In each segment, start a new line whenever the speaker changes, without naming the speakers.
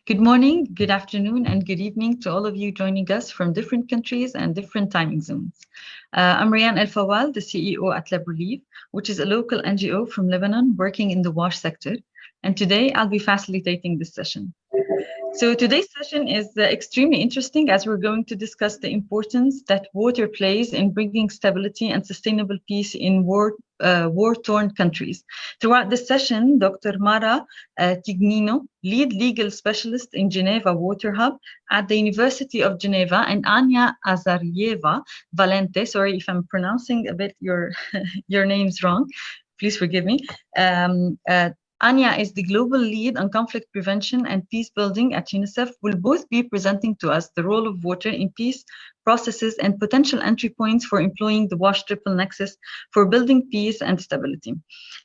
Good morning, good afternoon, and good evening to all of you joining us from different countries and different timing zones. I'm Rian El Fawal, the CEO at Lab Relief, which is a local NGO from Lebanon working in the WASH sector. And today I'll be facilitating this session. So today's session is extremely interesting as we're going to discuss the importance that water plays in bringing stability and sustainable peace in war-torn countries. Throughout this session, Dr. Mara Tignino, lead legal specialist in Geneva Water Hub at the University of Geneva, and Anya Azarieva Valente, sorry if I'm pronouncing a bit your names wrong, please forgive me. Anya is the global lead on conflict prevention and peace building at UNICEF, will both be presenting to us the role of water in peace processes and potential entry points for employing the WASH Triple Nexus for building peace and stability.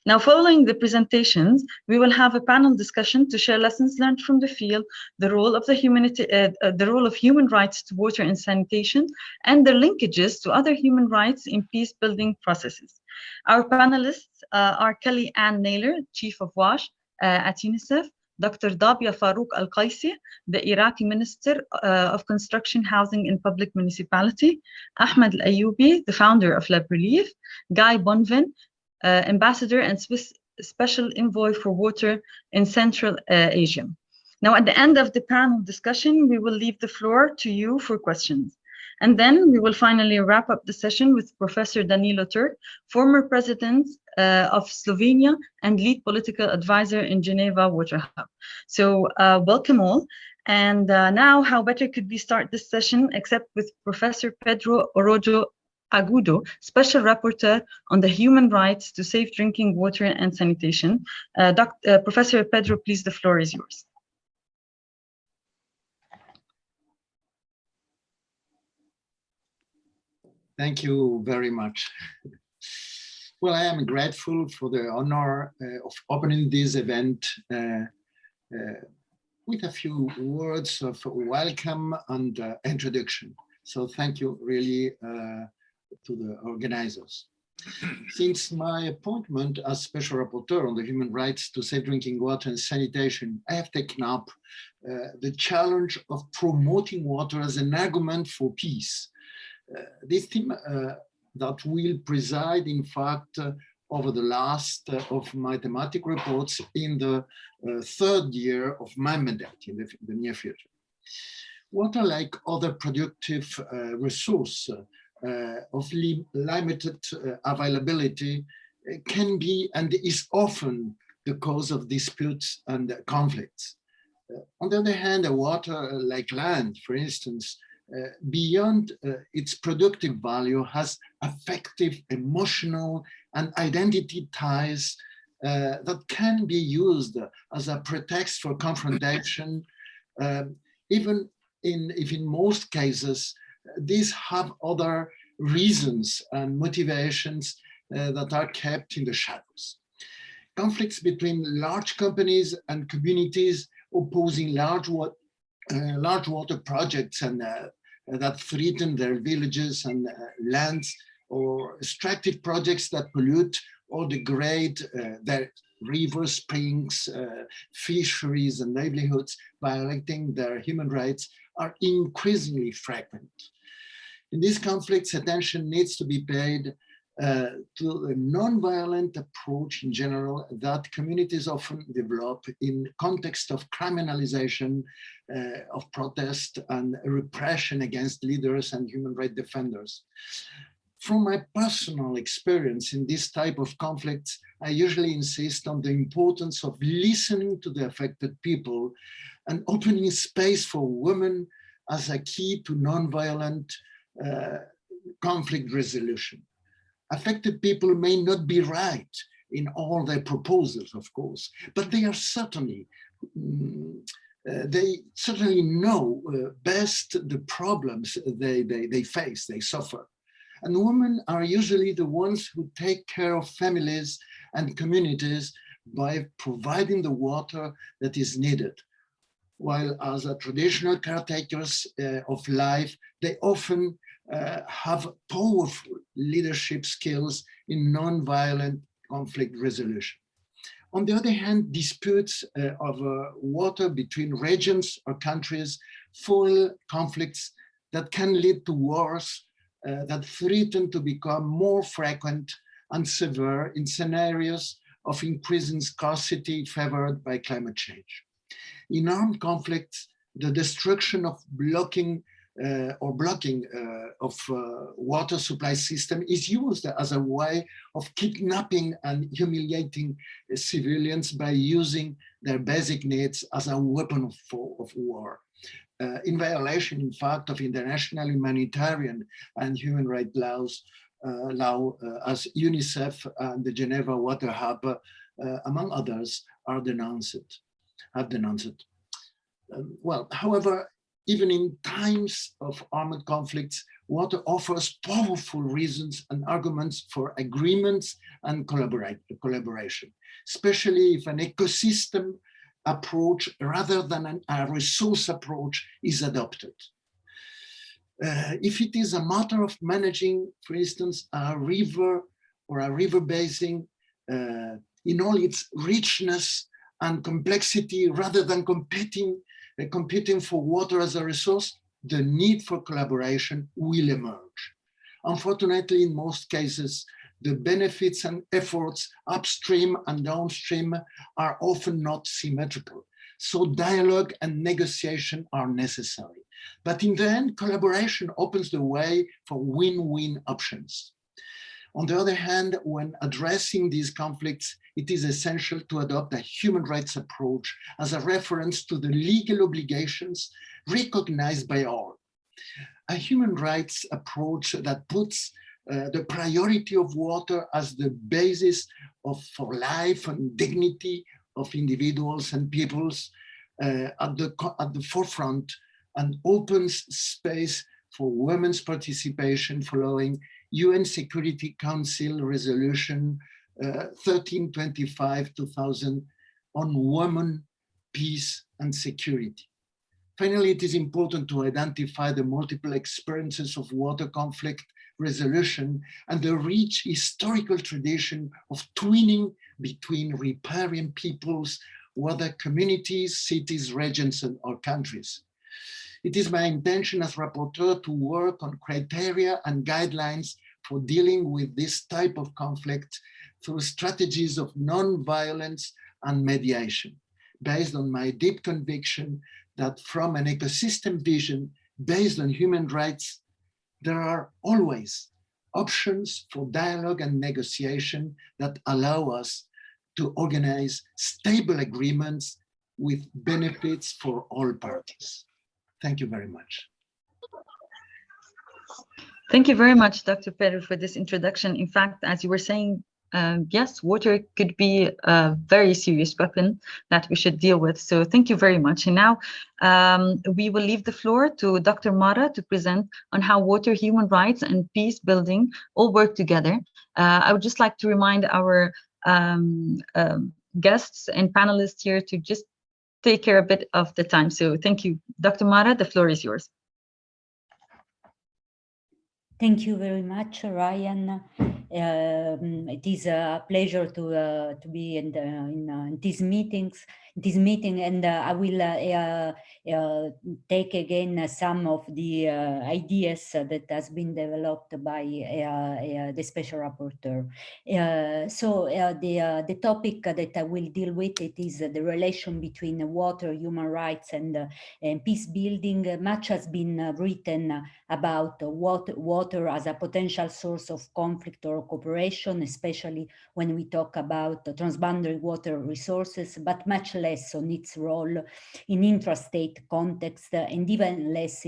Now, following the presentations, we will have a panel discussion to share lessons learned from the field, the role of human rights to water and sanitation, and their linkages to other human rights in peace building processes. Our panelists are Kelly Ann Naylor, Chief of WASH at UNICEF, Dr. Dabia Farouk Al-Qaisi, the Iraqi Minister of Construction, Housing and Public Municipality, Ahmed Al-Ayoubi, the founder of Lab Relief, Guy Bonvin, Ambassador and Swiss Special Envoy for Water in Central Asia. Now, at the end of the panel discussion, we will leave the floor to you for questions. And then we will finally wrap up the session with Professor Danilo Turk, former president of Slovenia and lead political advisor in Geneva Water Hub. So welcome all. And now how better could we start this session except with Professor Pedro Orojo Agudo, Special Rapporteur on the human rights to safe drinking water and sanitation. Professor Pedro, please, the floor is yours.
Thank you very much. Well, I am grateful for the honor of opening this event with a few words of welcome and introduction. So thank you really to the organizers. Since my appointment as Special Rapporteur on the human rights to safe drinking water and sanitation, I have taken up the challenge of promoting water as an argument for peace. This theme that will preside, in fact, over the last of my thematic reports in the third year of my mandate in the near future. Water, like other productive resource of limited availability, can be and is often the cause of disputes and conflicts. On the other hand, water, like land, for instance, beyond its productive value, has affective, emotional, and identity ties that can be used as a pretext for confrontation, even if in most cases these have other reasons and motivations that are kept in the shadows. Conflicts between large companies and communities opposing large water projects and that threaten their villages and lands, or extractive projects that pollute or degrade their rivers, springs, fisheries, and livelihoods, violating their human rights, are increasingly frequent. In these conflicts, attention needs to be paid to a non-violent approach in general that communities often develop in context of criminalization of protest and repression against leaders and human rights defenders. From my personal experience in this type of conflicts, I usually insist on the importance of listening to the affected people and opening space for women as a key to non-violent conflict resolution. Affected people may not be right in all their proposals, of course, but they are certainly, they certainly know best the problems they face, they suffer. And women are usually the ones who take care of families and communities by providing the water that is needed. While as a traditional caretakers of life, they often have powerful leadership skills in non-violent conflict resolution. On the other hand, disputes of water between regions or countries fuel conflicts that can lead to wars that threaten to become more frequent and severe in scenarios of increasing scarcity favored by climate change. In armed conflicts, the destruction of blocking of water supply system is used as a way of kidnapping and humiliating civilians by using their basic needs as a weapon of war. In violation, in fact, of international humanitarian and human rights laws, as UNICEF and the Geneva Water Hub, among others, have denounced. Well, however, even in times of armed conflicts, water offers powerful reasons and arguments for agreements and collaboration, especially if an ecosystem approach rather than a resource approach is adopted. If it is a matter of managing, for instance, a river or a river basin in all its richness and complexity, rather than competing for water as a resource, the need for collaboration will emerge. Unfortunately, in most cases, the benefits and efforts upstream and downstream are often not symmetrical. So dialogue and negotiation are necessary. But in the end, collaboration opens the way for win-win options. On the other hand, when addressing these conflicts, it is essential to adopt a human rights approach as a reference to the legal obligations recognized by all. A human rights approach that puts the priority of water as the basis for life and dignity of individuals and peoples at the forefront, and opens space for women's participation following UN Security Council Resolution 1325/2000 on women, peace, and security. Finally, it is important to identify the multiple experiences of water conflict resolution and the rich historical tradition of twinning between riparian peoples, whether communities, cities, regions, or countries. It is my intention as rapporteur to work on criteria and guidelines for dealing with this type of conflict through strategies of non-violence and mediation, based on my deep conviction that from an ecosystem vision based on human rights, there are always options for dialogue and negotiation that allow us to organize stable agreements with benefits for all parties. Thank you very much.
Thank you very much, Dr. Pedro, for this introduction. In fact, as you were saying, yes, water could be a very serious weapon that we should deal with. So thank you very much. And now we will leave the floor to Dr. Mara to present on how water, human rights, and peace building all work together. I would just like to remind our guests and panelists here to just take care a bit of the time. So thank you. Dr. Mara, the floor is yours.
Thank you very much, Ryan. It is a pleasure to be in these meetings. And I will take again some of the ideas that has been developed by the special rapporteur. So the topic that I will deal with, it is the relation between water, human rights, and peace building. Much has been written about water as a potential source of conflict or cooperation, especially when we talk about transboundary water resources, but much less on its role in intrastate context, and even less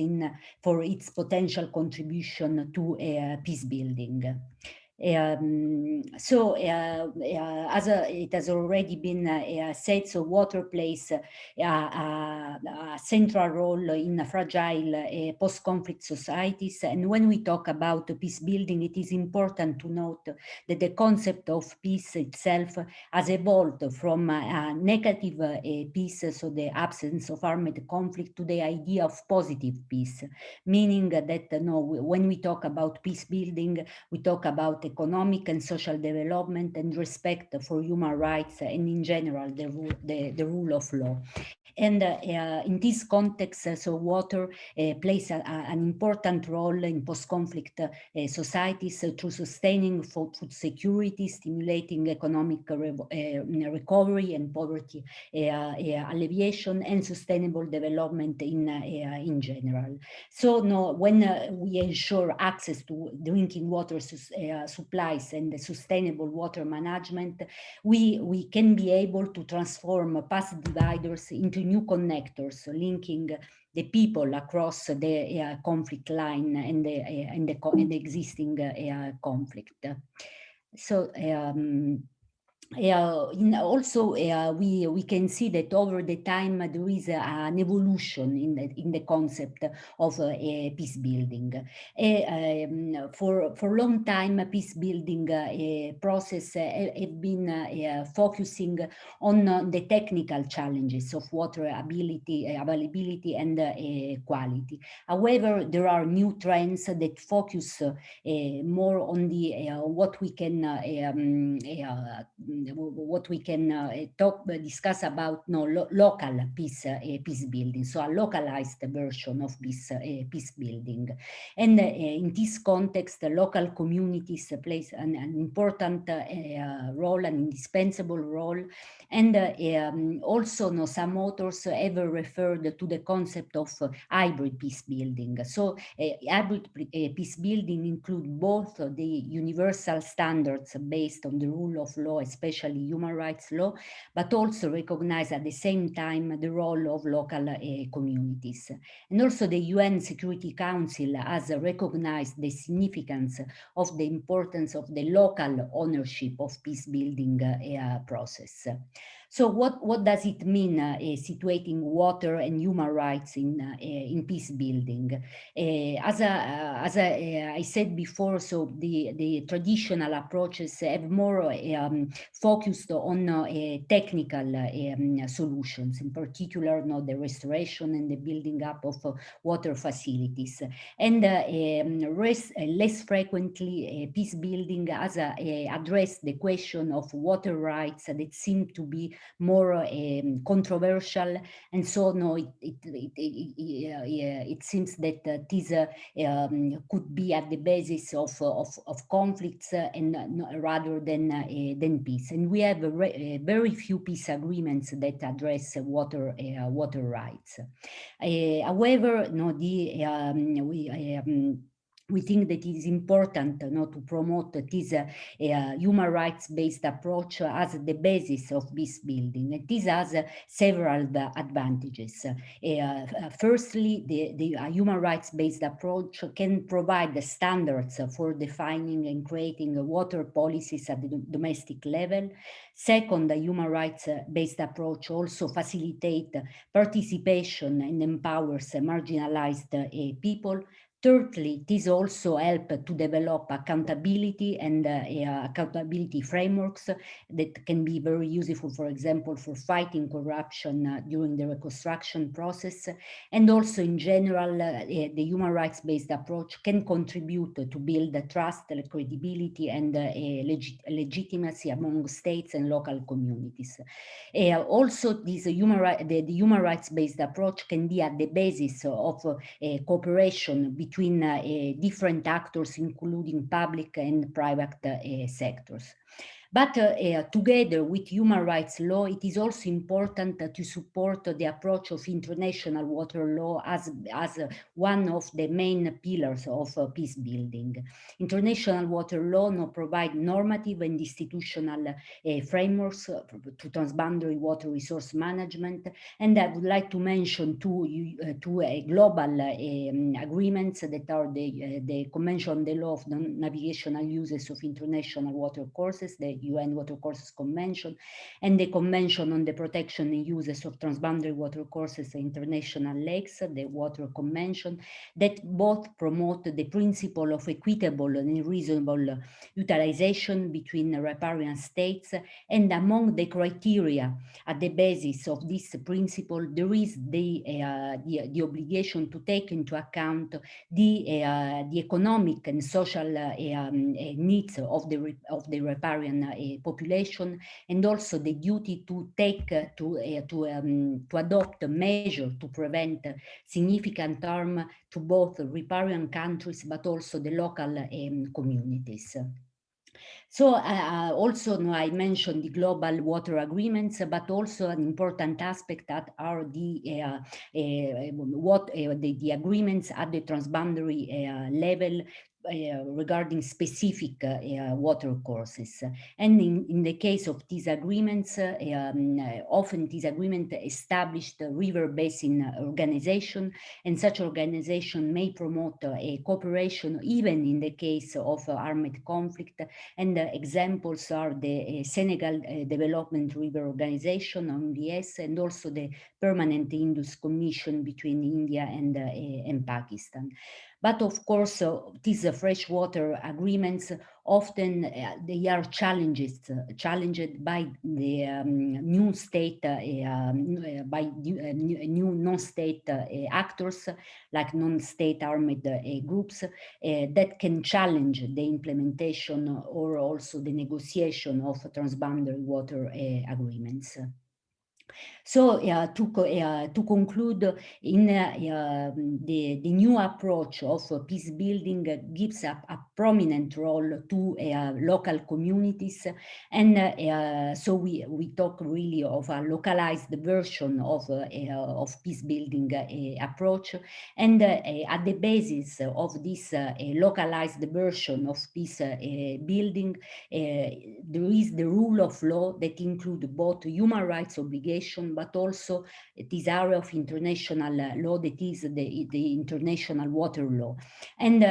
for its potential contribution to peace building. As it has already been said, so water plays a central role in fragile post-conflict societies. And when we talk about peace building, it is important to note that the concept of peace itself has evolved from a negative peace, so the absence of armed conflict, to the idea of positive peace, meaning that when we talk about peace building, we talk about economic and social development and respect for human rights and in general the rule of law. And in this context, so water plays an important role in post-conflict societies through sustaining food security, stimulating economic recovery and poverty alleviation, and sustainable development in general. So when we ensure access to drinking water supplies and sustainable water management, we can be able to transform past dividers into new connectors, linking the people across the conflict line and the existing conflict. So also we can see that over the time there is an evolution in the concept of peace building. For a long time, peace building process have been focusing on the technical challenges of water availability and quality. However, there are new trends that focus more on the what we can discuss about local peace building, so a localized version of this peace building. And in this context, local communities plays an important role, an indispensable role. And also some authors have referred to the concept of hybrid peace building. So hybrid peace building include both the universal standards based on the rule of law, especially human rights law, but also recognize at the same time the role of local communities. And also the UN Security Council has recognized the significance of the importance of the local ownership of peace building process. So what does it mean situating water and human rights in peace building? As I said before, so the traditional approaches have more focused on technical solutions, in particular the restoration and the building up of water facilities. And less frequently, peace building has addressed the question of water rights that seem to be more controversial, and so it seems that this could be at the basis of conflicts and rather than peace. And we have very few peace agreements that address water rights. However, we think that it is important to promote this human rights-based approach as the basis of peace building. And this has several advantages. Firstly, the human rights-based approach can provide the standards for defining and creating water policies at the domestic level. Second, the human rights-based approach also facilitates participation and empowers marginalized people. Thirdly, this also helps to develop accountability and accountability frameworks that can be very useful, for example, for fighting corruption during the reconstruction process. And also, in general, the human rights-based approach can contribute to build trust, credibility, and legitimacy among states and local communities. Also, the human rights-based approach can be at the basis of cooperation between different actors, including public and private sectors. But together with human rights law, it is also important to support the approach of international water law as one of the main pillars of peace building. International water law now provide normative and institutional frameworks to transboundary water resource management. And I would like to mention two global agreements that are the Convention on the Law of Navigational Uses of International Water Courses, the UN Water Courses Convention, and the Convention on the Protection and Uses of Transboundary Water Courses and International Lakes, the Water Convention, that both promote the principle of equitable and reasonable utilization between riparian states. And among the criteria at the basis of this principle, there is the obligation to take into account the economic and social needs of the riparian population, and also the duty to take to adopt measures to prevent significant harm to both riparian countries but also the local communities. So also I mentioned the global water agreements, but also an important aspect that are the agreements at the transboundary level regarding specific water courses. And in the case of these agreements, often these agreements established a river basin organization, and such organization may promote a cooperation even in the case of armed conflict. And examples are the Senegal Development River Organization, ONDS, and also the Permanent Indus Commission between India and Pakistan. But of course, these freshwater agreements often they are challenged by the new state, by new non-state actors like non-state armed groups that can challenge the implementation or also the negotiation of transboundary water agreements. So to conclude, in the new approach of peace building gives a prominent role to local communities, and so we talk really of a localized version of peace building approach, and at the basis of this localized version of peace building, there is the rule of law that include both human rights obligation, but also this area of international law that is the international water law. And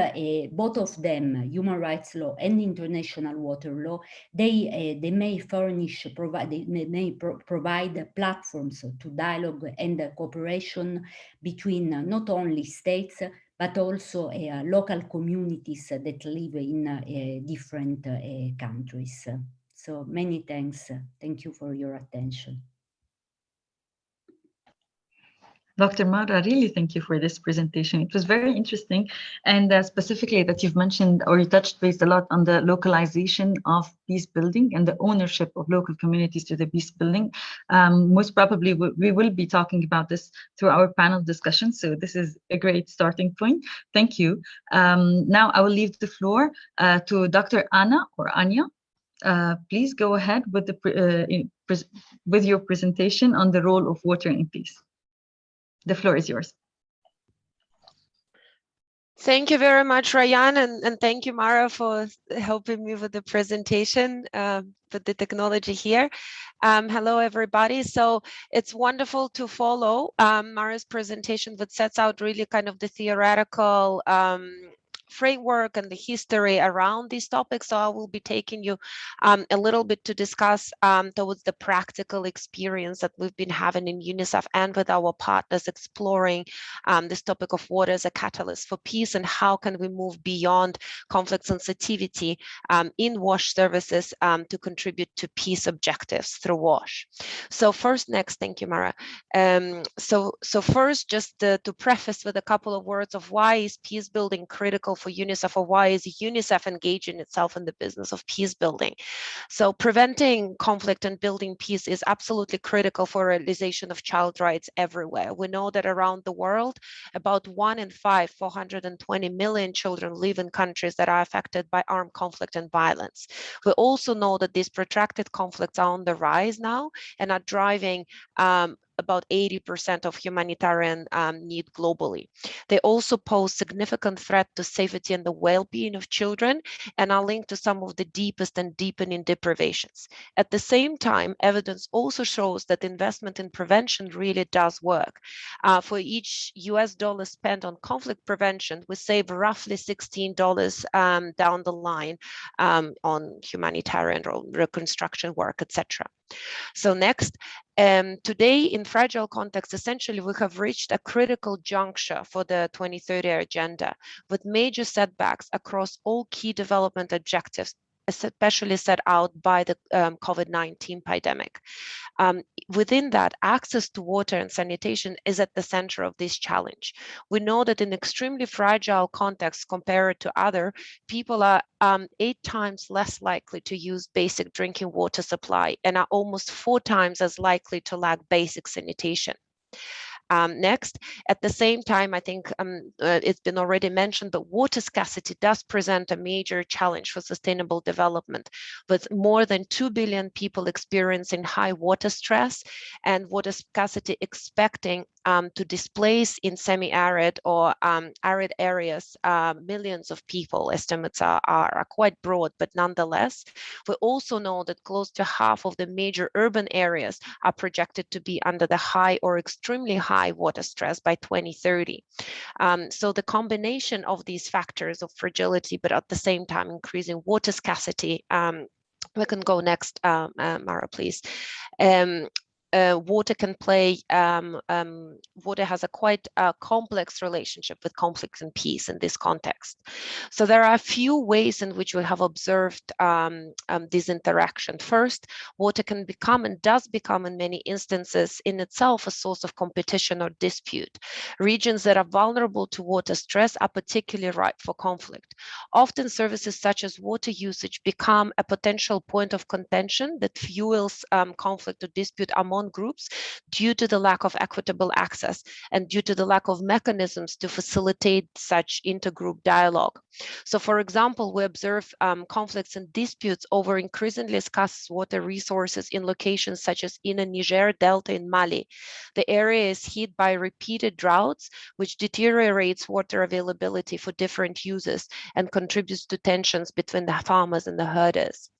both of them, human rights law and international water law, they may furnish, provide platforms to dialogue and cooperation between not only states, but also local communities that live in different countries. So many thanks. Thank you for your attention.
Dr. Mara, really thank you for this presentation. It was very interesting, and specifically that you've mentioned or you touched base a lot on the localization of peace building and the ownership of local communities to the peace building. Most probably we will be talking about this through our panel discussion, so this is a great starting point. Thank you. Now I will leave the floor to Dr. Anna or Anya. Please go ahead with with your presentation on the role of water in peace. The floor is yours.
Thank you very much, Ryan, and thank you, Mara, for helping me with the presentation, with the technology here. Hello, everybody. So it's wonderful to follow Mara's presentation that sets out really kind of the theoretical framework and the history around these topics. So I will be taking you a little bit to discuss towards the practical experience that we've been having in UNICEF and with our partners exploring this topic of water as a catalyst for peace, and how can we move beyond conflict sensitivity in WASH services to contribute to peace objectives through WASH. So first, thank you, Mara. So first, just to preface with a couple of words of why is peace building critical for UNICEF, or why is UNICEF engaging itself in the business of peace building? So preventing conflict and building peace is absolutely critical for realization of child rights everywhere. We know that around the world, about 1 in 5, 420 million children live in countries that are affected by armed conflict and violence. We also know that these protracted conflicts are on the rise now and are driving about 80% of humanitarian need globally. They also pose significant threat to safety and the well-being of children, and are linked to some of the deepest and deepening deprivations. At the same time, evidence also shows that investment in prevention really does work. For each US dollar spent on conflict prevention, we save roughly $16 down the line on humanitarian or reconstruction work, etc. So next, today in fragile context, essentially we have reached a critical juncture for the 2030 agenda, with major setbacks across all key development objectives, especially set out by the COVID-19 pandemic. Within that, access to water and sanitation is at the center of this challenge. We know that in extremely fragile contexts compared to other, people are 8 times less likely to use basic drinking water supply and are almost 4 times as likely to lack basic sanitation. Next, at the same time, I think it's been already mentioned, but water scarcity does present a major challenge for sustainable development, with more than 2 billion people experiencing high water stress and water scarcity expecting to displace in semi-arid or arid areas millions of people. Estimates are quite broad, but nonetheless, we also know that close to half of the major urban areas are projected to be under the high or extremely high water stress by 2030. So the combination of these factors of fragility, but at the same time increasing water scarcity, we can go next, Mara, please. Water can play, water has a quite complex relationship with conflict and peace in this context. So there are a few ways in which we have observed this interaction. First, water can become and does become in many instances in itself a source of competition or dispute. Regions that are vulnerable to water stress are particularly ripe for conflict. Often services such as water usage become a potential point of contention that fuels conflict or dispute among groups due to the lack of equitable access and due to the lack of mechanisms to facilitate such intergroup dialogue. So, for example, we observe conflicts and disputes over increasingly scarce water resources in locations such as in the Niger Delta in Mali. The area is hit by repeated droughts, which deteriorates water availability for different users and contributes to tensions between the farmers and the herders.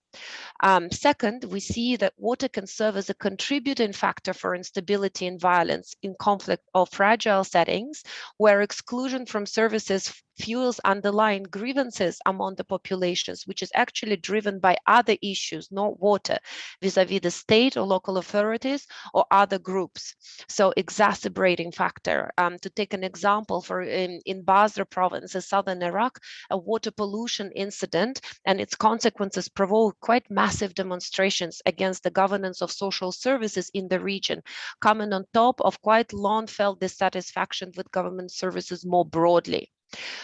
Second, we see that water can serve as a contributing factor for instability and violence in conflict or fragile settings, where exclusion from services fuels underlying grievances among the populations, which is actually driven by other issues, not water, vis-a-vis the state or local authorities or other groups. So exacerbating factor. To take an example, in Basra province in southern Iraq, a water pollution incident and its consequences provoked quite massive demonstrations against the governance of social services in the region, coming on top of quite long-felt dissatisfaction with government services more broadly.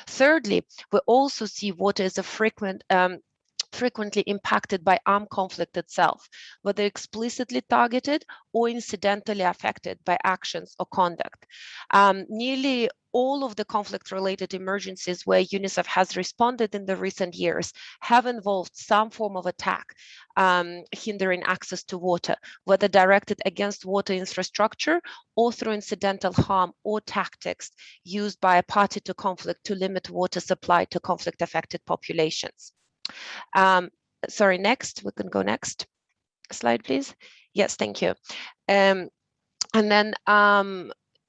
Thirdly, we also see water as a frequently impacted by armed conflict itself, whether explicitly targeted or incidentally affected by actions or conduct. Nearly all of the conflict-related emergencies where UNICEF has responded in the recent years have involved some form of attack hindering access to water, whether directed against water infrastructure or through incidental harm or tactics used by a party to conflict to limit water supply to conflict-affected populations. Sorry, next, we can go next slide, please. Yes, thank you. And then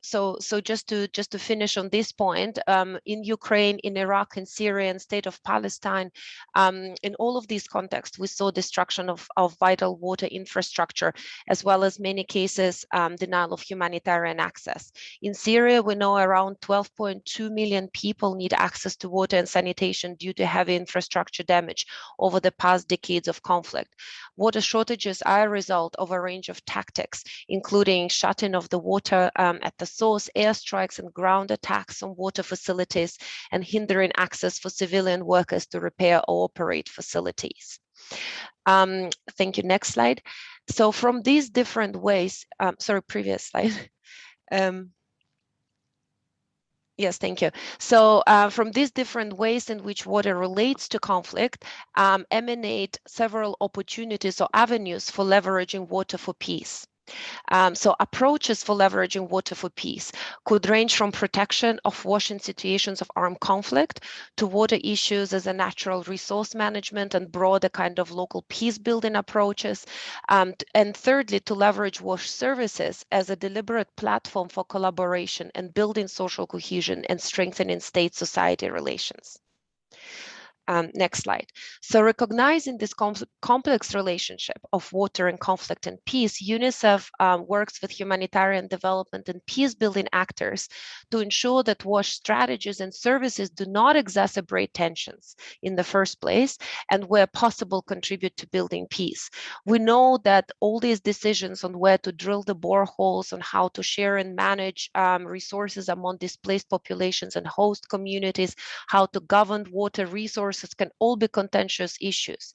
so just to finish on this point, in Ukraine, in Iraq, in Syria, and state of Palestine, in all of these contexts, we saw destruction of vital water infrastructure, as well as many cases denial of humanitarian access. In Syria, we know around 12.2 million people need access to water and sanitation due to heavy infrastructure damage over the past decades of conflict. Water shortages are a result of a range of tactics, including shutting of the water at the resource airstrikes and ground attacks on water facilities and hindering access for civilian workers to repair or operate facilities. Thank you. Next slide. So from these different ways, sorry, previous slide. Yes, thank you. So from these different ways in which water relates to conflict, emanate several opportunities or avenues for leveraging water for peace. So approaches for leveraging water for peace could range from protection of wash in situations of armed conflict to water issues as a natural resource management and broader kind of local peace building approaches. And thirdly, to leverage wash services as a deliberate platform for collaboration and building social cohesion and strengthening state-society relations. Next slide. So recognizing this complex relationship of water and conflict and peace, UNICEF works with humanitarian development and peace-building actors to ensure that WASH strategies and services do not exacerbate tensions in the first place and where possible contribute to building peace. We know that all these decisions on where to drill the boreholes, on how to share and manage resources among displaced populations and host communities, how to govern water resources can all be contentious issues.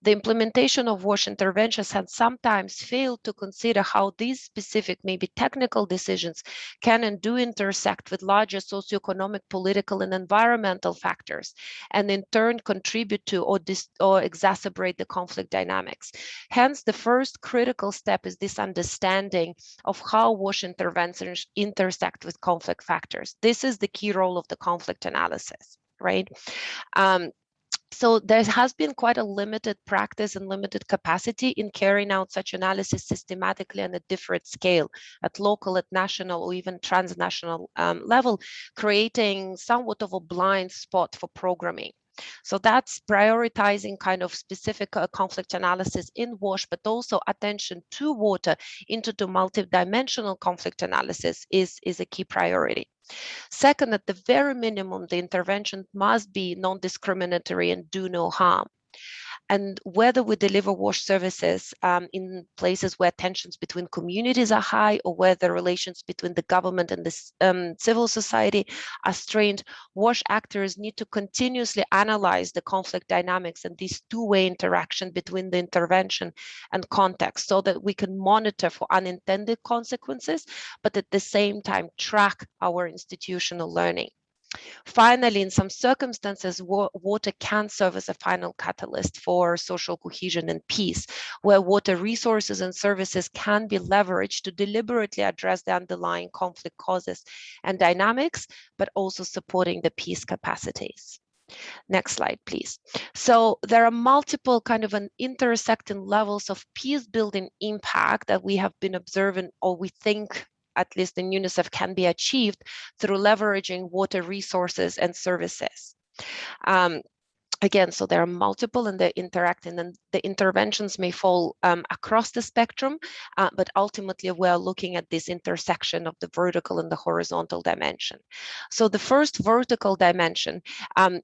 The implementation of WASH interventions has sometimes failed to consider how these specific, maybe technical decisions can and do intersect with larger socioeconomic, political, and environmental factors, and in turn contribute to or exacerbate the conflict dynamics. Hence, the first critical step is this understanding of how WASH interventions intersect with conflict factors. This is the key role of the conflict analysis, right? So there has been quite a limited practice and limited capacity in carrying out such analysis systematically on a different scale at local, at national, or even transnational level, creating somewhat of a blind spot for programming. So that's prioritizing kind of specific conflict analysis in WASH, but also attention to water into the multidimensional conflict analysis is a key priority. Second, at the very minimum, the intervention must be non-discriminatory and do no harm. And whether we deliver WASH services in places where tensions between communities are high or where the relations between the government and the civil society are strained, WASH actors need to continuously analyze the conflict dynamics and this two-way interaction between the intervention and context so that we can monitor for unintended consequences, but at the same time track our institutional learning. Finally, in some circumstances, water can serve as a final catalyst for social cohesion and peace, where water resources and services can be leveraged to deliberately address the underlying conflict causes and dynamics, but also supporting the peace capacities. Next slide, please. So there are multiple kind of an intersecting levels of peace building impact that we have been observing, or we think at least in UNICEF can be achieved through leveraging water resources and services. Again, so there are multiple and they're interacting, and the interventions may fall across the spectrum, but ultimately we're looking at this intersection of the vertical and the horizontal dimension. So the first vertical dimension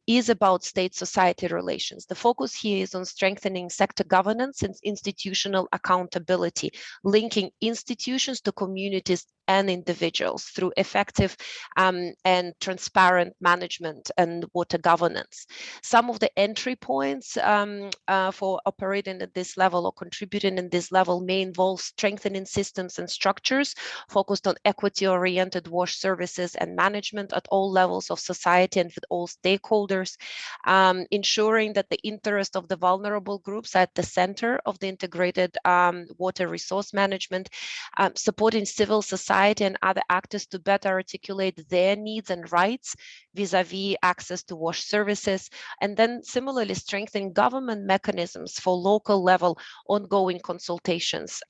is about state-society relations. The focus here is on strengthening sector governance and institutional accountability, linking institutions to communities and individuals through effective and transparent management and water governance. Some of the entry points for operating at this level or contributing in this level may involve strengthening systems and structures focused on equity-oriented WASH services and management at all levels of society and with all stakeholders, ensuring that the interest of the vulnerable groups are at the center of the integrated water resource management, supporting civil society and other actors to better articulate their needs and rights vis-a-vis access to WASH services, and then similarly strengthen government mechanisms for local level ongoing consultations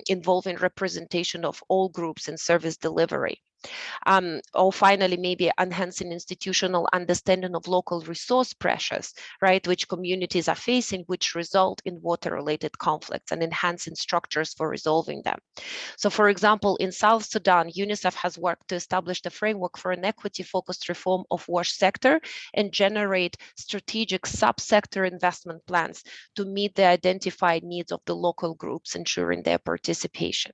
involving representation of all groups in service delivery. Or finally, maybe enhancing institutional understanding of local resource pressures, right, which communities are facing, which result in water-related conflicts, and enhancing structures for resolving them. So, for example, in South Sudan, UNICEF has worked to establish the framework for an equity-focused reform of WASH sector and generate strategic subsector investment plans to meet the identified needs of the local groups, ensuring their participation.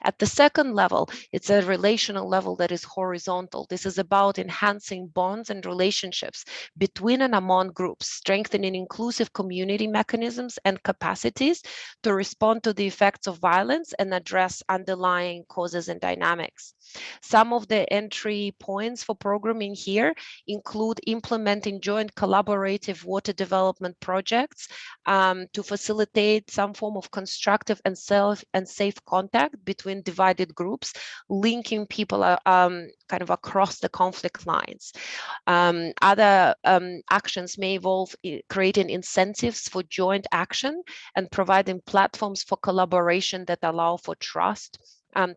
At the second level, it's a relational level that is horizontal. This is about enhancing bonds and relationships between and among groups, strengthening inclusive community mechanisms and capacities to respond to the effects of violence and address underlying causes and dynamics. Some of the entry points for programming here include implementing joint collaborative water development projects to facilitate some form of constructive and safe contact between divided groups, linking people kind of across the conflict lines. Other actions may involve creating incentives for joint action and providing platforms for collaboration that allow for trust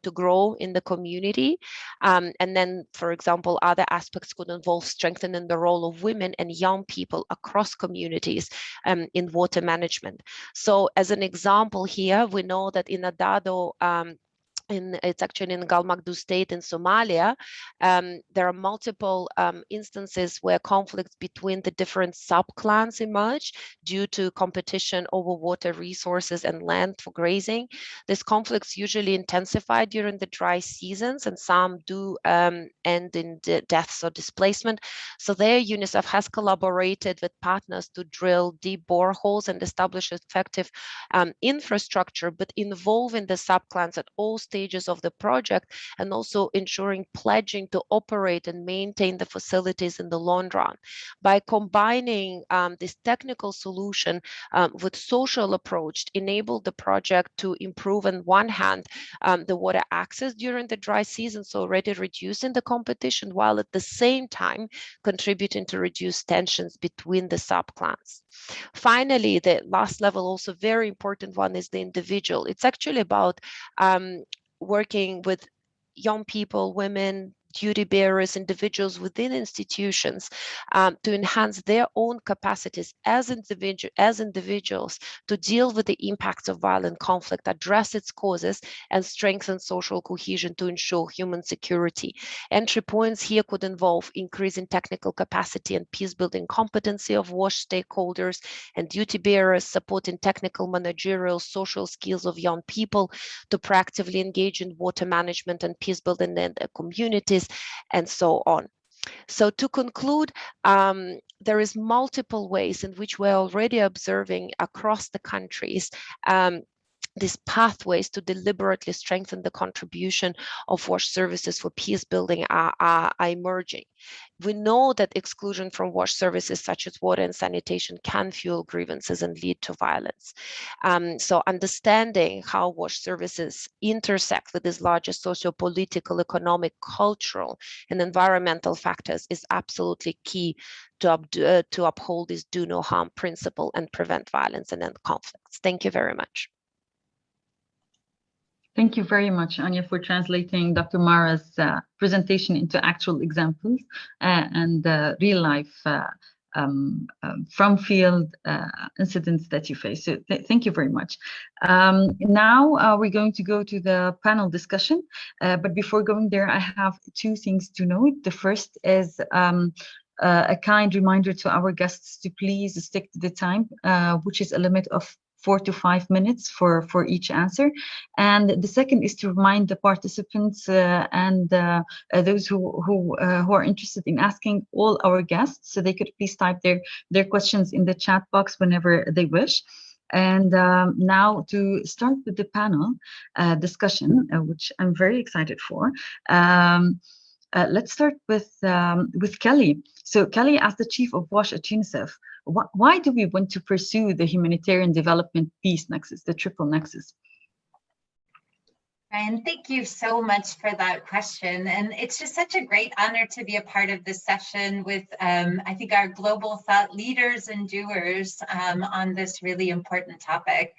to grow in the community. And then, for example, other aspects could involve strengthening the role of women and young people across communities in water management. So as an example here, we know that in Adado, it's actually in Galmagdu state in Somalia, there are multiple instances where conflicts between the different subclans emerge due to competition over water resources and land for grazing. These conflicts usually intensify during the dry seasons, and some do end in deaths or displacement. So there, UNICEF has collaborated with partners to drill deep boreholes and establish effective infrastructure, but involving the subclans at all stages of the project, and also ensuring pledging to operate and maintain the facilities in the long run. By combining this technical solution with social approach, enabled the project to improve on one hand the water access during the dry season, so already reducing the competition, while at the same time contributing to reduce tensions between the subclans. Finally, the last level, also very important one, is the individual. It's actually about working with young people, women, duty bearers, individuals within institutions to enhance their own capacities as individuals to deal with the impacts of violent conflict, address its causes, and strengthen social cohesion to ensure human security. Entry points here could involve increasing technical capacity and peace-building competency of WASH stakeholders and duty bearers, supporting technical, managerial, social skills of young people to proactively engage in water management and peace building in their communities, and so on. So to conclude, there is multiple ways in which we're already observing across the countries these pathways to deliberately strengthen the contribution of WASH services for peace building are emerging. We know that exclusion from WASH services such as water and sanitation can fuel grievances and lead to violence. So understanding how WASH services intersect with these larger socio-political, economic, cultural, and environmental factors is absolutely key to uphold this do no harm principle and prevent violence and end conflicts. Thank you very much.
Thank you very much, Anya, for translating Dr. Mara's presentation into actual examples and real life from field incidents that you face. So thank you very much. Now we're going to go to the panel discussion. But before going there, I have two things to note. The first is a kind reminder to our guests to please stick to the time, which is a limit of 4 to 5 minutes for each answer. And the second is to remind the participants and those who are interested in asking all our guests, so they could please type their questions in the chat box whenever they wish. And now to start with the panel discussion, which I'm very excited for. Let's start with Kelly. So Kelly, as the chief of WASH at UNICEF, why do we want to pursue the humanitarian development peace nexus, the triple nexus?
And thank you so much for that question. And it's just such a great honor to be a part of this session with, I think, our global thought leaders and doers on this really important topic.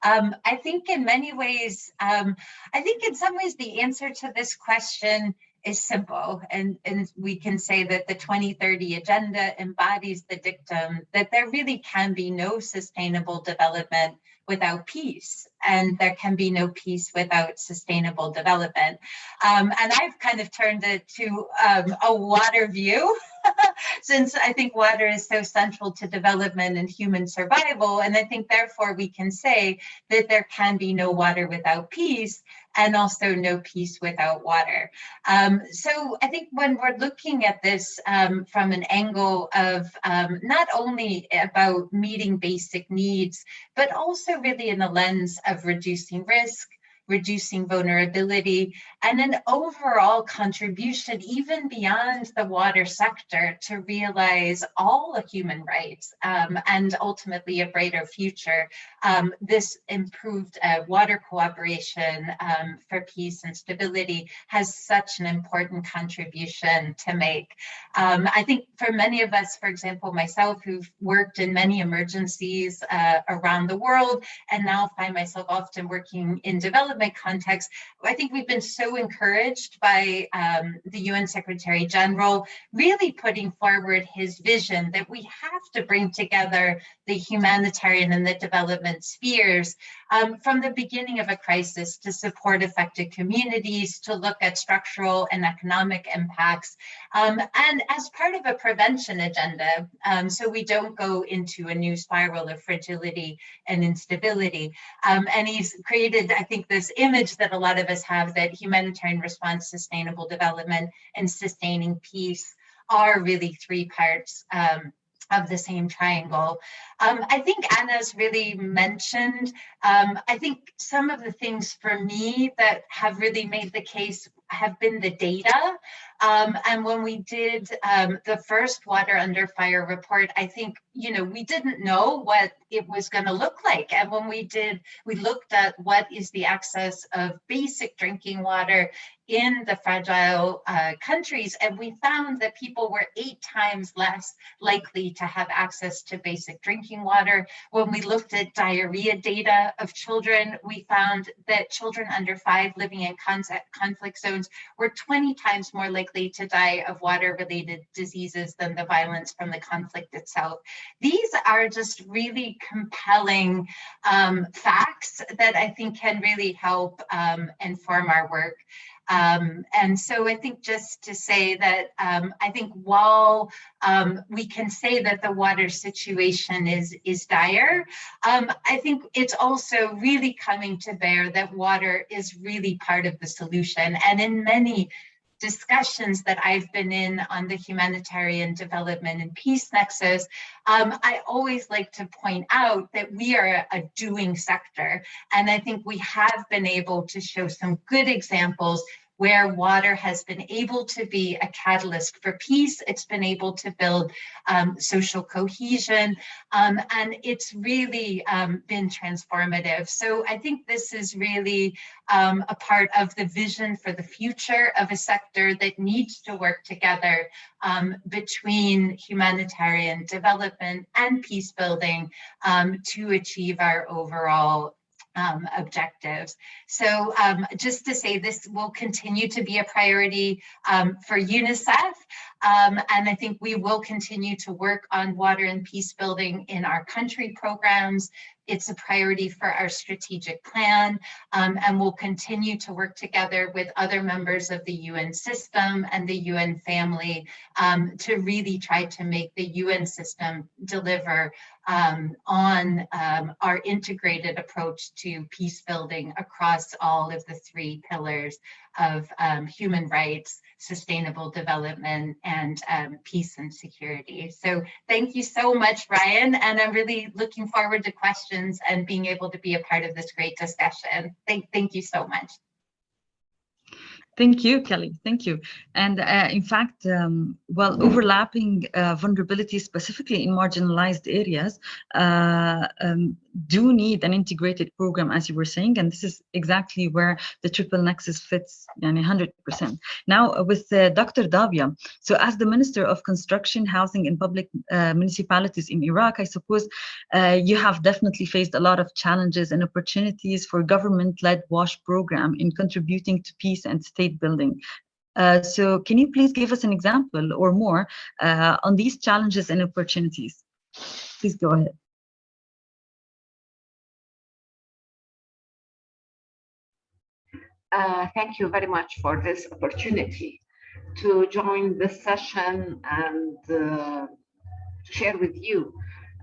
I think in many ways, I think in some ways the answer to this question is simple, and we can say that the 2030 agenda embodies the dictum that there really can be no sustainable development without peace, and there can be no peace without sustainable development. And I've kind of turned it to a water view, since I think water is so central to development and human survival. And I think therefore we can say that there can be no water without peace. and also no peace without water. So I think when we're looking at this from an angle of not only about meeting basic needs, but also really in the lens of reducing risk, reducing vulnerability, and an overall contribution even beyond the water sector to realize all the human rights and ultimately a brighter future. This improved water cooperation for peace and stability has such an important contribution to make. I think for many of us, for example, myself, who've worked in many emergencies around the world and now find myself often working in development context, I think we've been so encouraged by the UN Secretary General really putting forward his vision that we have to bring together the humanitarian and the development spheres from the beginning of a crisis to support affected communities, to look at structural and economic impacts, and as part of a prevention agenda, so we don't go into a new spiral of fragility and instability. And he's created, I think, this image that a lot of us have that humanitarian response, sustainable development, and sustaining peace are really three parts of the same triangle. I think Anna's really mentioned, I think some of the things for me that have really made the case have been the data. And when we did the first Water Under Fire report, I think, we didn't know what it was going to look like. And when we did, we looked at what is the access of basic drinking water in the fragile countries, and we found that people were 8 times less likely to have access to basic drinking water. When we looked at diarrhea data of children, we found that children under 5 living in conflict zones were 20 times more likely to die of water-related diseases than the violence from the conflict itself. These are just really compelling facts that I think can really help inform our work. And so I think just to say that I think while we can say that the water situation is dire, I think it's also really coming to bear that water is really part of the solution. And in many discussions that I've been in on the humanitarian development and peace nexus, I always like to point out that we are a doing sector. And I think we have been able to show some good examples where water has been able to be a catalyst for peace. It's been able to build social cohesion, and it's really been transformative. So I think this is really a part of the vision for the future of a sector that needs to work together between humanitarian development and peace building to achieve our overall objectives. So just to say, this will continue to be a priority for UNICEF. And I think we will continue to work on water and peace building in our country programs. It's a priority for our strategic plan, and we'll continue to work together with other members of the UN system and the UN family to really try to make the UN system deliver on our integrated approach to peace building across all of the 3 pillars of human rights, sustainable development, and peace and security. So thank you so much, Ryan, and I'm really looking forward to questions and being able to be a part of this great discussion. Thank you so much.
Thank you, Kelly. Thank you. And in fact, well, overlapping vulnerability, specifically in marginalized areas, do need an integrated program, as you were saying, and this is exactly where the Triple Nexus fits 100%. Now, with Dr. Davia, so as the Minister of Construction, Housing and Public Municipalities in Iraq, I suppose you have definitely faced a lot of challenges and opportunities for government-led WASH program in contributing to peace and state building. So can you please give us an example or more on these challenges and opportunities? Please go ahead.
Thank you very much for this opportunity to join this session and to share with you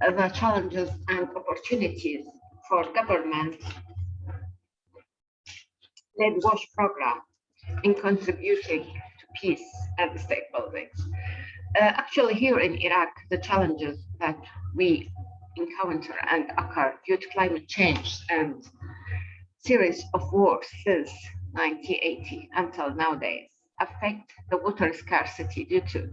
the challenges and opportunities for government led WASH program in contributing to peace and state building. Actually, here in Iraq, the challenges that we encounter and occur due to climate change and series of wars since 1980 until nowadays affect the water scarcity due to,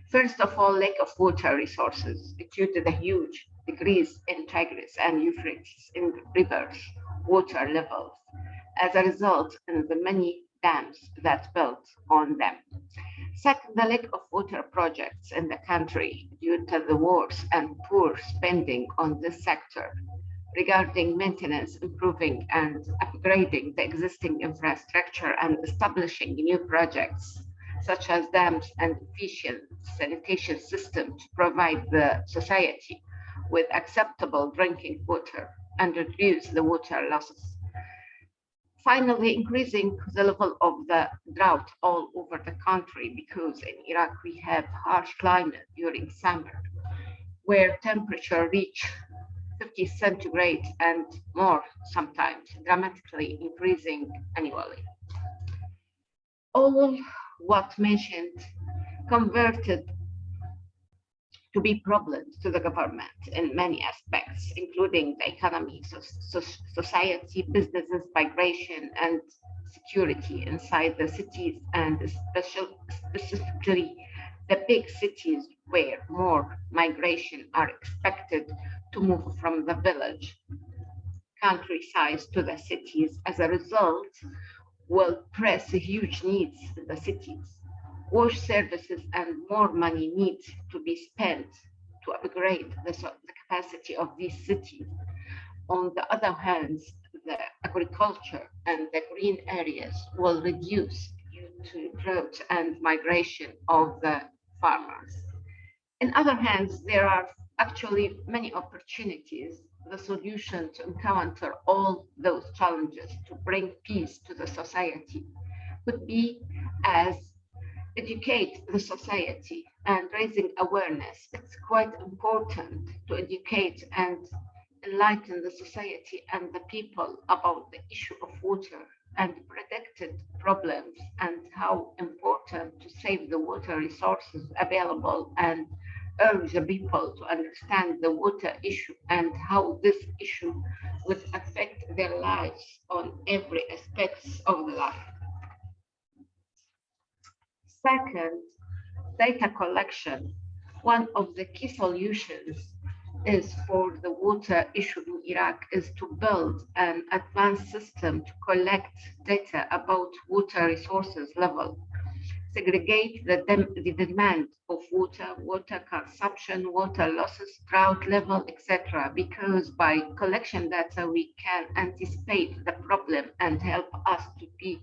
first of all, lack of water resources due to the huge decrease in Tigris and Euphrates in rivers water levels as a result of the many dams that built on them. Second, the lack of water projects in the country due to the wars and poor spending on this sector regarding maintenance, improving and upgrading the existing infrastructure and establishing new projects such as dams and efficient sanitation system to provide the society with acceptable drinking water and reduce the water losses. Finally, increasing the level of the drought all over the country, because in Iraq we have harsh climate during summer where temperature reach 50 centigrade and more sometimes, dramatically increasing annually. All what mentioned converted to be problems to the government in many aspects, including the economy, society, businesses, migration, and security inside the cities, and specifically the big cities where more migration are expected to move from the village countryside to the cities. As a result, will press huge needs in the cities. Wash services and more money need to be spent to upgrade the capacity of these cities. On the other hand, the agriculture and the green areas will reduce due to drought and migration of the farmers. On other hands, there are actually many opportunities. The solution to encounter all those challenges to bring peace to the society could be as educate the society and raising awareness. It's quite important to educate and enlighten the society and the people about the issue of water and predicted problems and how important to save the water resources available, and urge the people to understand the water issue and how this issue would affect their lives on every aspect of the life. Second, data collection. One of the key solutions is for the water issue in Iraq is to build an advanced system to collect data about water resources level, segregate the demand of water, water consumption, water losses, drought level, etc. Because by collection data, we can anticipate the problem and help us to be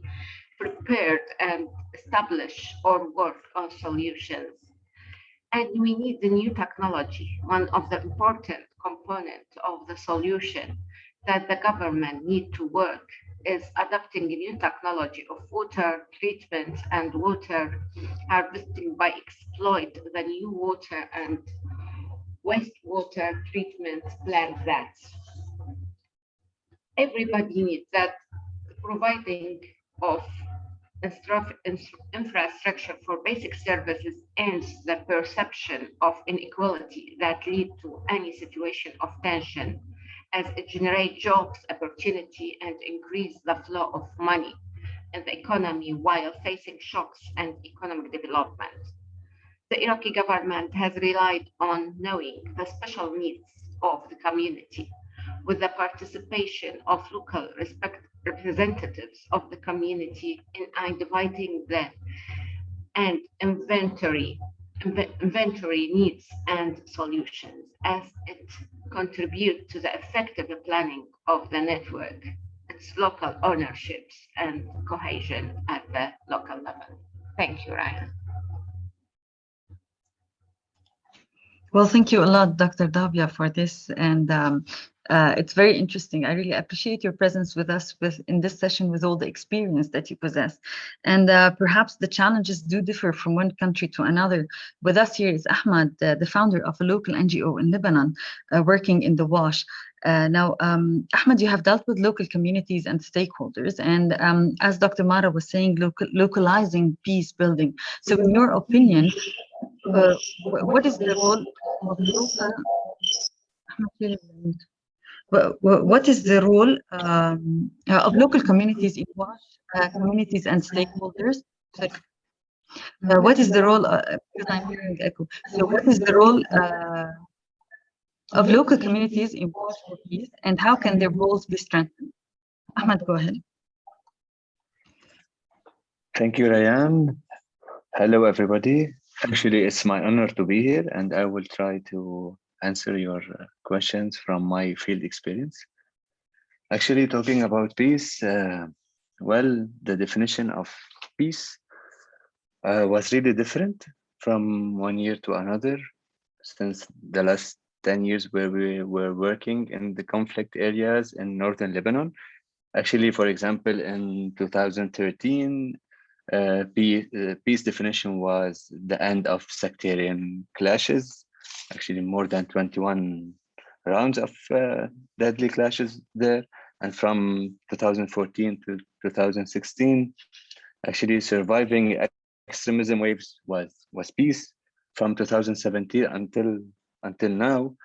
prepared and establish or work on solutions. And we need the new technology. One of the important components of the solution that the government need to work is adopting a new technology of water treatment and water harvesting by exploit the new water and wastewater treatment plants that everybody needs, that providing of infrastructure for basic services ends the perception of inequality that lead to any situation of tension, as it generates jobs, opportunity, and increase the flow of money in the economy while facing shocks and economic development. The Iraqi government has relied on knowing the special needs of the community with the participation of local representatives of the community in identifying the and inventory needs and solutions, as it contributes to the effective planning of the network, its local ownerships and cohesion at the local level. Thank you, Ryan.
Well, thank you a lot, Dr. Davia, for this. And It's very interesting. I really appreciate your presence with us in this session with all the experience that you possess. And perhaps the challenges do differ from one country to another. With us here is Ahmad, the founder of a local NGO in Lebanon, working in the WASH. Now, Ahmed, you have dealt with local communities and stakeholders, and as Dr. Mara was saying, localizing peace building. So, in your opinion, what is the role of local? What is the role of local communities in WASH, communities and stakeholders? What is the role? Because I'm hearing echo. So, what is the role? Of local communities in WASH for peace, and how can their roles be strengthened? Ahmed, go ahead.
Thank you, Ryan. Hello, everybody. Actually, it's my honor to be here, and I will try to answer your questions from my field experience. Actually, talking about peace, well, the definition of peace was really different from one year to another since the last 10 years where we were working in the conflict areas in northern Lebanon. Actually, for example, in 2013, peace definition was the end of sectarian clashes. Actually, more than 21 rounds of deadly clashes there. And from 2014 to 2016, actually surviving extremism waves was peace. From 2017 until now,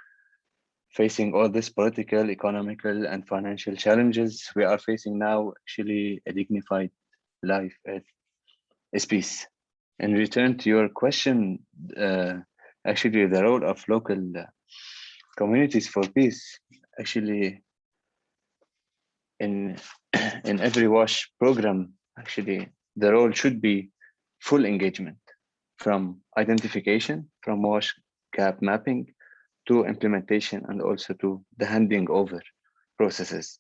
facing all this political, economical, and financial challenges we are facing now, actually a dignified life is peace. In return to your question, actually the role of local communities for peace, actually in every WASH program, actually the role should be full engagement, from identification, from WASH gap mapping, to implementation, and also to the handing over processes.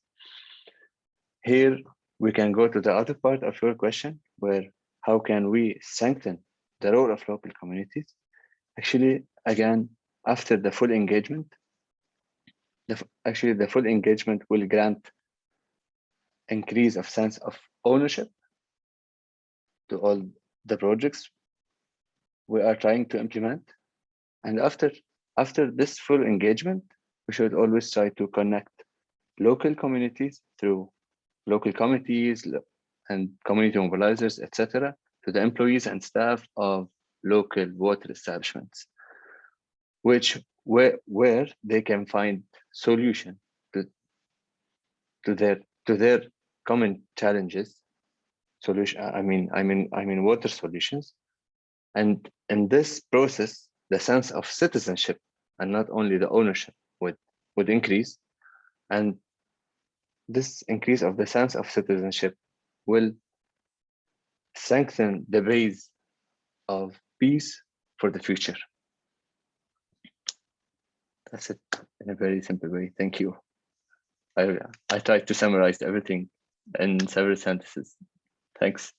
Here, we can go to the other part of your question, where how can we strengthen the role of local communities? Actually, again, after the full engagement, the full engagement will grant increase of sense of ownership to all the projects we are trying to implement. And after this full engagement, we should always try to connect local communities through local committees and community mobilizers, etc., to the employees and staff of local water establishments, where they can find solution to their common challenges. I mean water solutions. And in this process, the sense of citizenship and not only the ownership would increase. And this increase of the sense of citizenship will strengthen the base of peace for the future. That's it in a very simple way. Thank you. I tried to summarize everything in several sentences. Thanks.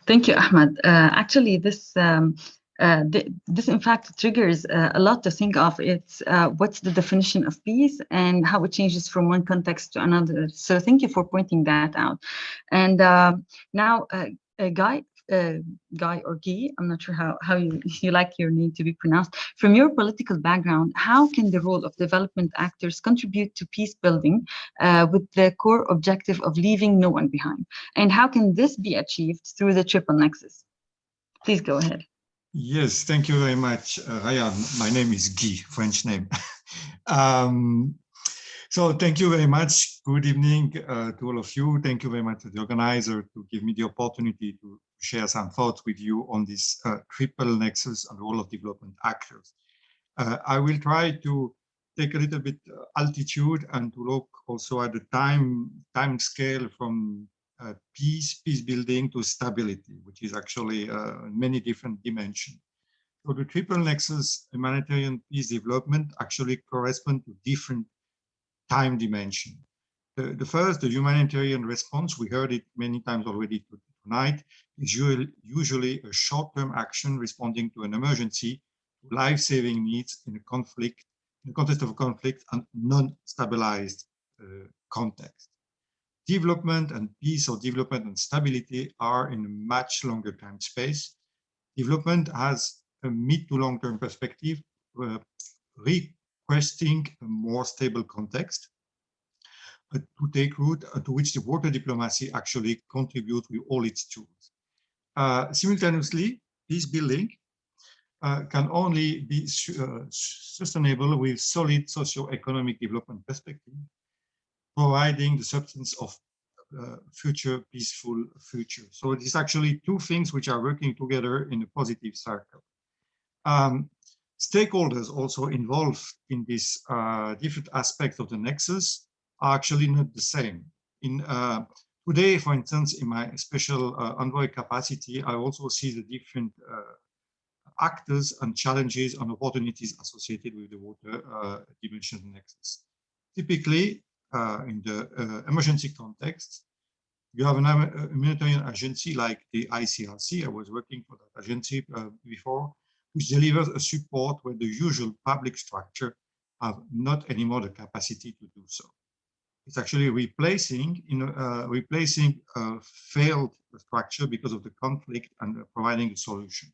Thank you, Ahmed. Actually, this in fact triggers a lot to think of. It's what's the definition of peace and how it changes from one context to another. So thank you for pointing that out. And now, Guy or Guy, I'm not sure how you like your name to be pronounced. From your political background, how can the role of development actors contribute to peace building with the core objective of leaving no one behind? And how can this be achieved through the Triple Nexus? Please go ahead.
Yes, thank you very much, Ryan. My name is Guy, French name. So thank you very much. Good evening to all of you. Thank you very much to the organizer to give me the opportunity to share some thoughts with you on this triple nexus and role of development actors. I will try to take a little bit altitude and to look also at the time scale from peace building to stability, which is actually many different dimensions. So the triple nexus humanitarian peace development actually correspond to different time dimension. The first, the humanitarian response, we heard it many times already tonight, is usually a short-term action responding to an emergency, life-saving needs in a conflict the context of a conflict and non-stabilized context. Development and peace, or development and stability, are in a much longer time space. Development has a mid to long-term perspective, requesting a more stable context to take root, to which the water diplomacy actually contributes with all its tools. Simultaneously, peace building can only be sustainable with solid socio-economic development perspective, providing the substance of future peaceful future. So it is actually two things which are working together in a positive circle. Stakeholders also involved in these different aspects of the nexus are actually not the same. Today, for instance, in my special envoy capacity, I also see the different actors and challenges and opportunities associated with the water dimension nexus. Typically, in the emergency context, you have a humanitarian agency like the ICRC. I was working for that agency before, which delivers a support where the usual public structure have not anymore the capacity to do so. It's actually replacing a failed structure because of the conflict and providing a solution.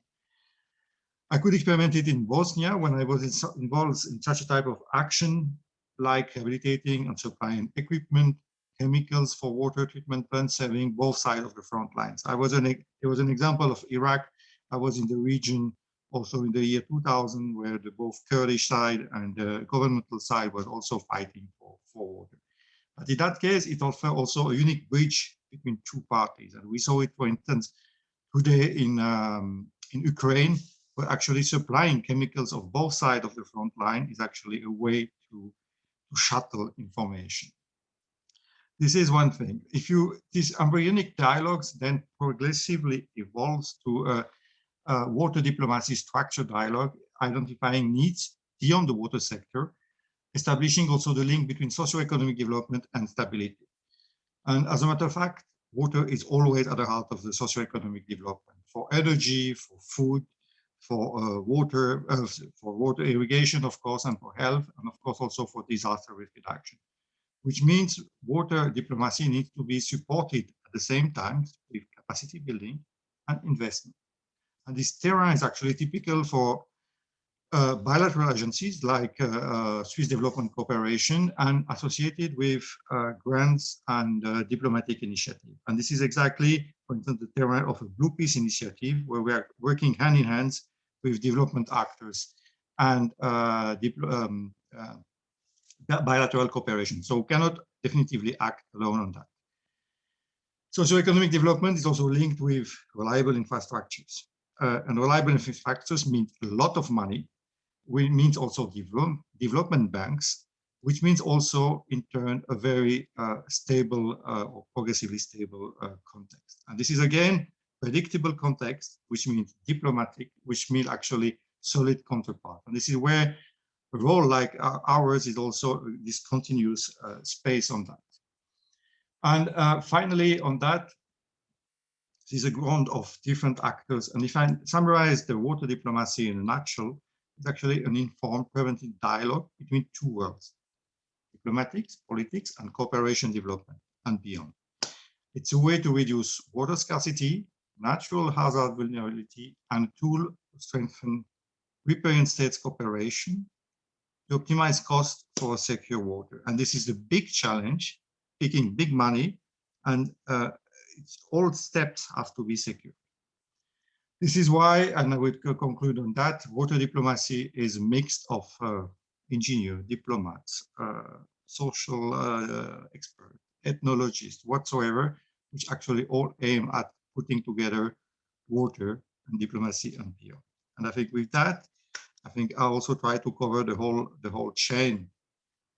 I could experiment it in Bosnia when I was involved in such a type of action, like rehabilitating and supplying equipment, chemicals for water treatment plants, serving both sides of the front lines. It was an example of Iraq. I was in the region also in the year 2000, where the both Kurdish side and the governmental side was also fighting for water. But in that case, it offered also a unique bridge between two parties. And we saw it, for instance, today in Ukraine, where actually supplying chemicals of both sides of the front line is actually a way to shuttle information. This is one thing. These embryonic dialogues then progressively evolves to a water diplomacy structure dialogue, identifying needs beyond the water sector, establishing also the link between socioeconomic development and stability. And as a matter of fact, water is always at the heart of the socioeconomic development for energy, for food, for water irrigation, of course, and for health, and of course also for disaster risk reduction, which means water diplomacy needs to be supported at the same time with capacity building and investment. And this terrain is actually typical for bilateral agencies like Swiss Development Cooperation and associated with grants and diplomatic initiative. And this is exactly, for instance, the terrain of a Blue Peace initiative, where we are working hand in hand with development actors and bilateral cooperation. So we cannot definitively act alone on that. Socioeconomic development is also linked with reliable infrastructures. And reliable infrastructures means a lot of money, which means also development banks, which means also in turn a very stable or progressively stable context. And this is again predictable context, which means diplomatic, which means actually solid counterpart. And this is where a role like ours is also this continuous space on that. And finally on that, this is a ground of different actors. And if I summarize the water diplomacy in a nutshell, it's actually an informed preventive dialogue between two worlds: diplomatics, politics, and cooperation development and beyond. It's a way to reduce water scarcity, natural hazard vulnerability, and a tool to strengthen riparian states cooperation to optimize costs for secure water. And this is the big challenge, taking big money, and all steps have to be secure. This is why, and I will conclude on that, water diplomacy is a mix of engineers, diplomats, social experts, ethnologists, whatsoever, which actually all aim at putting together water and diplomacy and beyond. And I think with that, I think I also try to cover the whole chain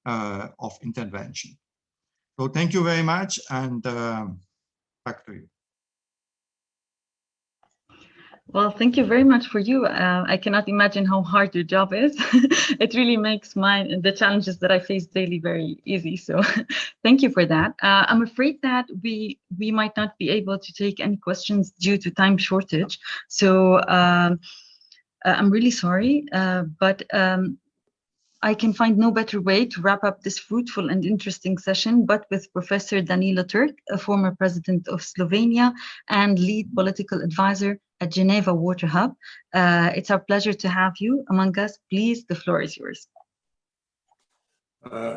of intervention. So thank you very much, and back to you.
Well, thank you very much for you. I cannot imagine how hard your job is. It really makes the challenges that I face daily very easy. So thank you for that. I'm afraid that we might not be able to take any questions due to time shortage. So I'm really sorry, but I can find no better way to wrap up this fruitful and interesting session, but with Professor Danilo Turk, a former president of Slovenia and lead political advisor at Geneva Water Hub. It's our pleasure to have you among us. Please, the floor is yours.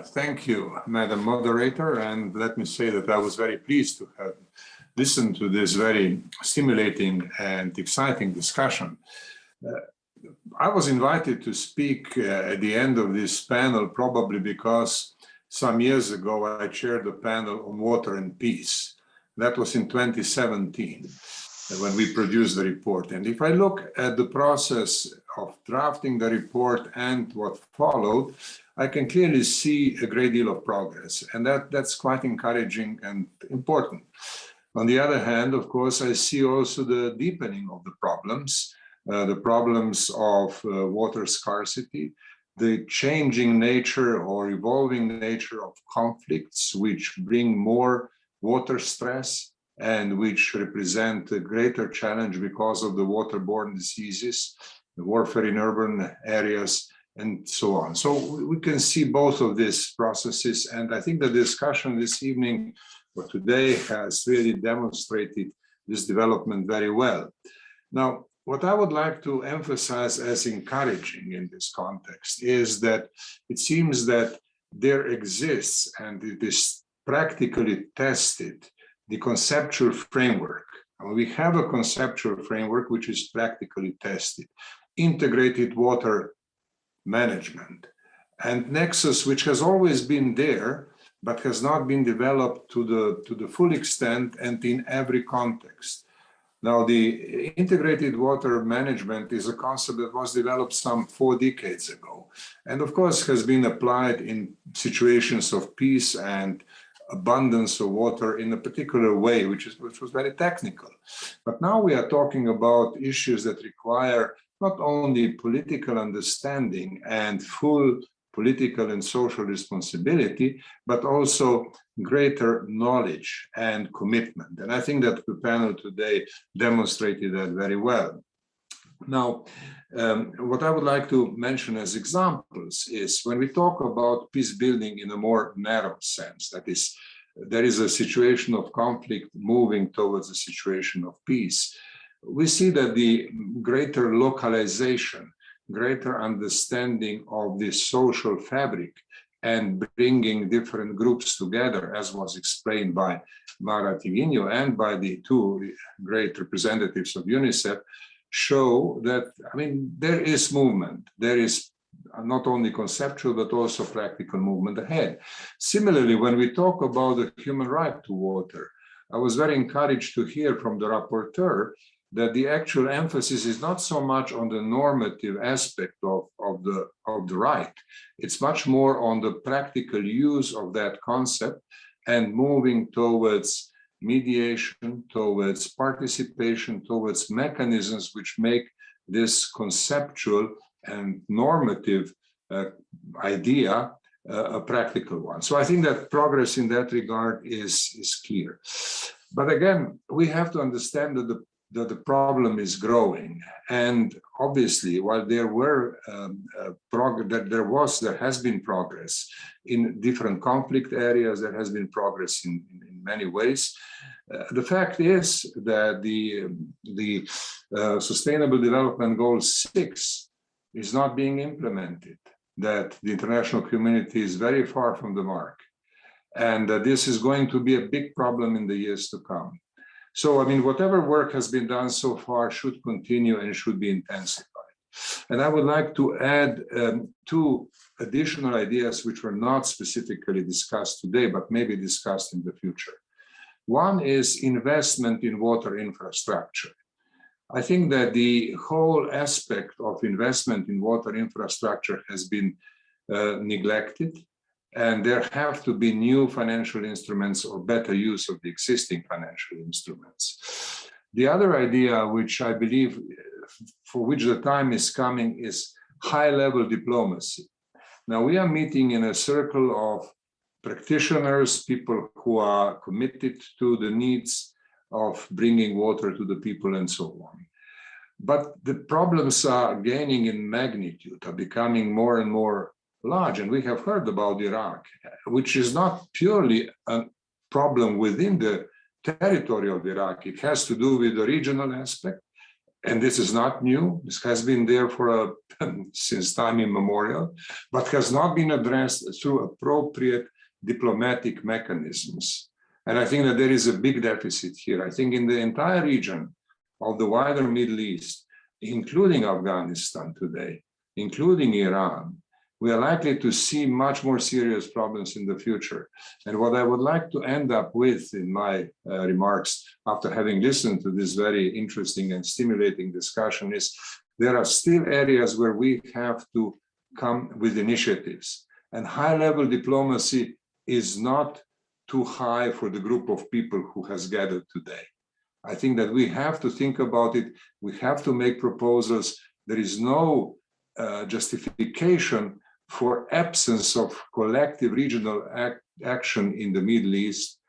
Thank you, Madam Moderator, and let me say that I was very pleased to have listened to this very stimulating and exciting discussion. I was invited to speak at the end of this panel probably because some years ago I chaired a panel on water and peace. That was in 2017 when we produced the report. And if I look at the process of drafting the report and what followed, I can clearly see a great deal of progress, and that's quite encouraging and important. On the other hand, of course, I see also the deepening of the problems of water scarcity, the changing nature or evolving nature of conflicts, which bring more water stress and which represent a greater challenge because of the waterborne diseases, the warfare in urban areas, and so on. So we can see both of these processes, and I think the discussion this evening or today has really demonstrated this development very well. Now, what I would like to emphasize as encouraging in this context is that it seems that there exists, and it is practically tested, the conceptual framework. We have a conceptual framework which is practically tested. Integrated water management and Nexus, which has always been there, but has not been developed to the full extent and in every context. Now, the integrated water management is a concept that was developed some 4 decades ago, and of course has been applied in situations of peace and abundance of water in a particular way, which was very technical. But now we are talking about issues that require not only political understanding and full political and social responsibility, but also greater knowledge and commitment. And I think that the panel today demonstrated that very well. Now, what I would like to mention as examples is when we talk about peace building in a more narrow sense, that is, there is a situation of conflict moving towards a situation of peace, we see that the greater localization, greater understanding of the social fabric and bringing different groups together, as was explained by Mara Tigino and by the 2 great representatives of UNICEF, show that, I mean, there is movement. There is not only conceptual, but also practical movement ahead. Similarly, when we talk about the human right to water, I was very encouraged to hear from the rapporteur that the actual emphasis is not so much on the normative aspect of the right. It's much more on the practical use of that concept and moving towards mediation, towards participation, towards mechanisms which make this conceptual and normative idea a practical one. So I think that progress in that regard is clear. But again, we have to understand that the problem is growing, and obviously, while there has been progress in different conflict areas, there has been progress in many ways. The fact is that the Sustainable Development Goal 6 is not being implemented. That the international community is very far from the mark, and this is going to be a big problem in the years to come. So, I mean, whatever work has been done so far should continue and should be intensified. And I would like to add 2 additional ideas which were not specifically discussed today, but maybe discussed in the future. One is investment in water infrastructure. I think that the whole aspect of investment in water infrastructure has been neglected, and there have to be new financial instruments or better use of the existing financial instruments. The other idea, which I believe for which the time is coming, is high-level diplomacy. Now, we are meeting in a circle of practitioners, people who are committed to the needs of bringing water to the people and so on. But the problems are gaining in magnitude, are becoming more and more large, and we have heard about Iraq, which is not purely a problem within the territory of Iraq. It has to do with the regional aspect, and this is not new. This has been there for since time immemorial, but has not been addressed through appropriate diplomatic mechanisms. And I think that there is a big deficit here. I think in the entire region of the wider Middle East, including Afghanistan today, including Iran, we are likely to see much more serious problems in the future. And what I would like to end up with in my remarks, after having listened to this very interesting and stimulating discussion, is there are still areas where we have to come with initiatives. And high-level diplomacy is not too high for the group of people who has gathered today. I think that we have to think about it. We have to make proposals. There is no justification for absence of collective regional action in the Middle East.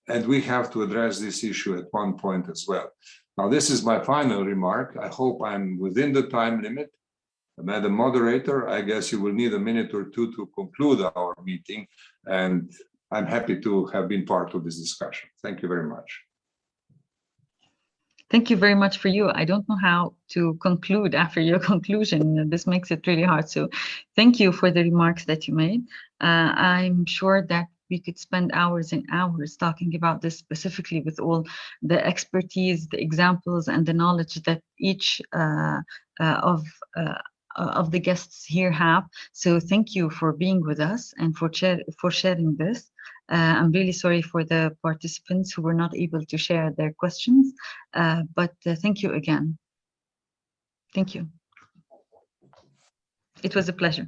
And we have to address this issue at one point as well. Now, this is my final remark. I hope I'm within the time limit. Madam Moderator, I guess you will need a minute or two to conclude our meeting. And I'm happy to have been part of this discussion. Thank you very much.
Thank you very much for you. I don't know how to conclude after your conclusion. This makes it really hard. So thank you for the remarks that you made. I'm sure that we could spend hours and hours talking about this specifically with all the expertise, the examples, and the knowledge that each of the guests here have. So thank you for being with us and for sharing this. I'm really sorry for the participants who were not able to share their questions, but thank you again. Thank you. It was a pleasure.